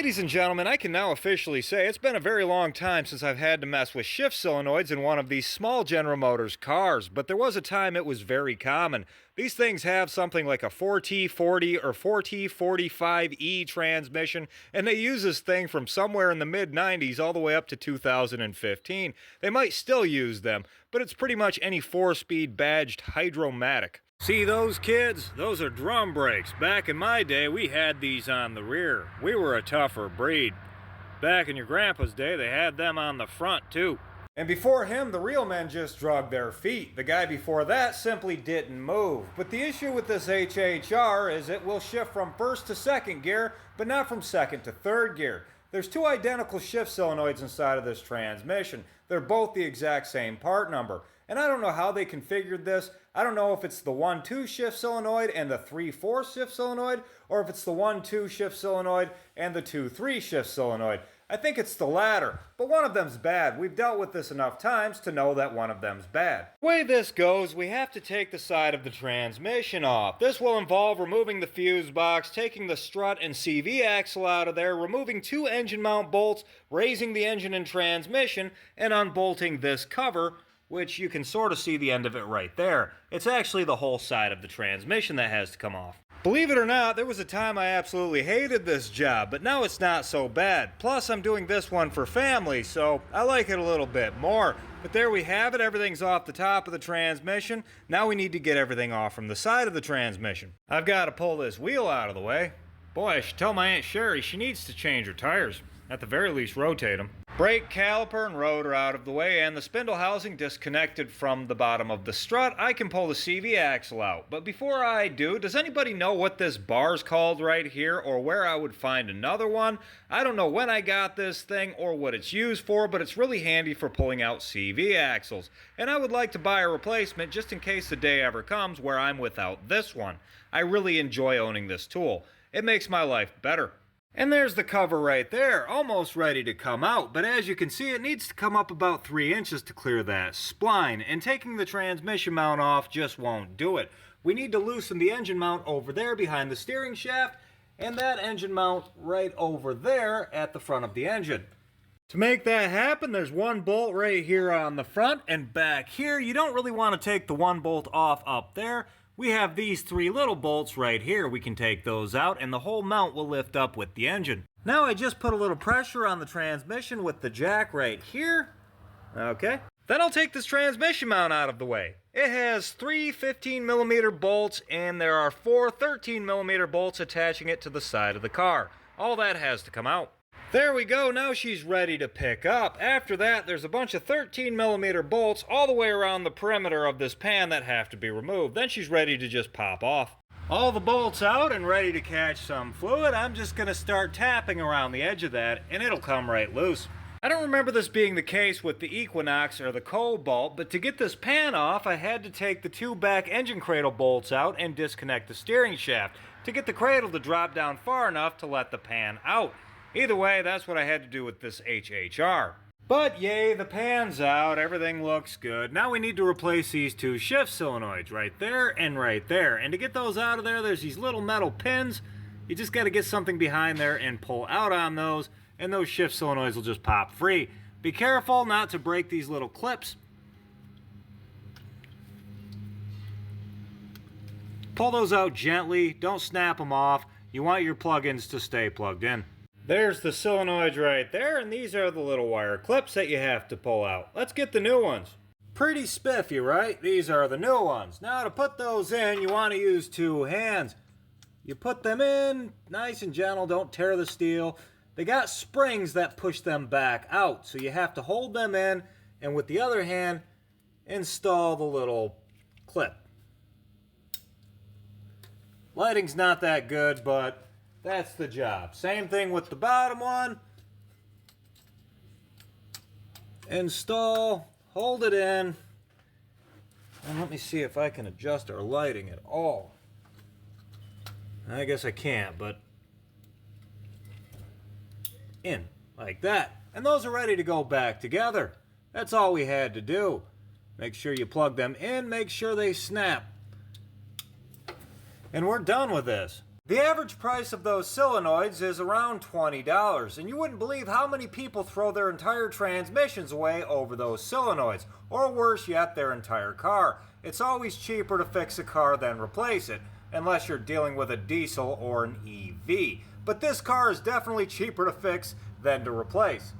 Ladies and gentlemen, I can now officially say it's been a very long time since I've had to mess with shift solenoids in one of these small General Motors cars, but there was a time it was very common. These things have something like a 4T40 or 4T45E transmission, and they use this thing from somewhere in the mid-90s all the way up to 2015. They might still use them, but it's pretty much any 4-speed badged Hydromatic. See those kids? Those are drum brakes. Back in my day, we had these on the rear. We were a tougher breed. Back in your grandpa's day, they had them on the front too. And before him, the real men just drug their feet. The guy before that simply didn't move. But the issue with this HHR is it will shift from first to second gear, but not from second to third gear. There's two identical shift solenoids inside of this transmission. They're both the exact same part number. And I don't know how they configured this. I don't know if it's the 1-2 shift solenoid and the 3-4 shift solenoid, or if it's the 1-2 shift solenoid and the 2-3 shift solenoid. I think it's the latter, but one of them's bad. We've dealt with this enough times to know that one of them's bad. The way this goes, we have to take the side of the transmission off. This will involve removing the fuse box, taking the strut and CV axle out of there, removing 2 engine mount bolts, raising the engine and transmission, and unbolting this cover, which you can sort of see the end of it right there. It's actually the whole side of the transmission that has to come off. Believe it or not, there was a time I absolutely hated this job, but now it's not so bad. Plus, I'm doing this one for family, so I like it a little bit more. But there we have it, everything's off the top of the transmission. Now we need to get everything off from the side of the transmission. I've got to pull this wheel out of the way. Boy, I should tell my Aunt Sherry she needs to change her tires. At the very least, rotate them. Brake caliper and rotor out of the way, and the spindle housing disconnected from the bottom of the strut. I can pull the CV axle out. But before I do, does anybody know what this bar's called right here, or where I would find another one? I don't know when I got this thing or what it's used for, but it's really handy for pulling out CV axles. And I would like to buy a replacement just in case the day ever comes where I'm without this one. I really enjoy owning this tool. It makes my life better. And there's the cover right there, almost ready to come out, but as you can see it needs to come up about 3 inches to clear that spline, and taking the transmission mount off just won't do it. We need to loosen the engine mount over there behind the steering shaft, and that engine mount right over there at the front of the engine. To make that happen, there's one bolt right here on the front, and back here you don't really want to take the one bolt off up there. We have these 3 little bolts right here. We can take those out and the whole mount will lift up with the engine. Now I just put a little pressure on the transmission with the jack right here. Okay. Then I'll take this transmission mount out of the way. It has 3 15mm bolts and there are 4 13mm bolts attaching it to the side of the car. All that has to come out. There we go, now she's ready to pick up. After that, there's a bunch of 13mm bolts all the way around the perimeter of this pan that have to be removed. Then she's ready to just pop off. All the bolts out and ready to catch some fluid. I'm just going to start tapping around the edge of that and it'll come right loose. I don't remember this being the case with the Equinox or the Cobalt, but to get this pan off, I had to take the 2 back engine cradle bolts out and disconnect the steering shaft to get the cradle to drop down far enough to let the pan out. Either way, that's what I had to do with this HHR. But yay, the pan's out, everything looks good. Now we need to replace these 2 shift solenoids right there and right there. And to get those out of there, there's these little metal pins. You just got to get something behind there and pull out on those, and those shift solenoids will just pop free. Be careful not to break these little clips. Pull those out gently, don't snap them off. You want your plug-ins to stay plugged in. There's the solenoids right there, and these are the little wire clips that you have to pull out. Let's get the new ones. Pretty spiffy, right? These are the new ones. Now to put those in, you want to use 2 hands. You put them in, nice and gentle, don't tear the steel. They got springs that push them back out, so you have to hold them in, and with the other hand, install the little clip. Lighting's not that good, but that's the job. Same thing with the bottom one. Install, hold it in, and let me see if I can adjust our lighting at all. I guess I can't, but in, like that. And those are ready to go back together. That's all we had to do. Make sure you plug them in, make sure they snap. And we're done with this. The average price of those solenoids is around $20, and you wouldn't believe how many people throw their entire transmissions away over those solenoids, or worse yet, their entire car. It's always cheaper to fix a car than replace it, unless you're dealing with a diesel or an EV. But this car is definitely cheaper to fix than to replace.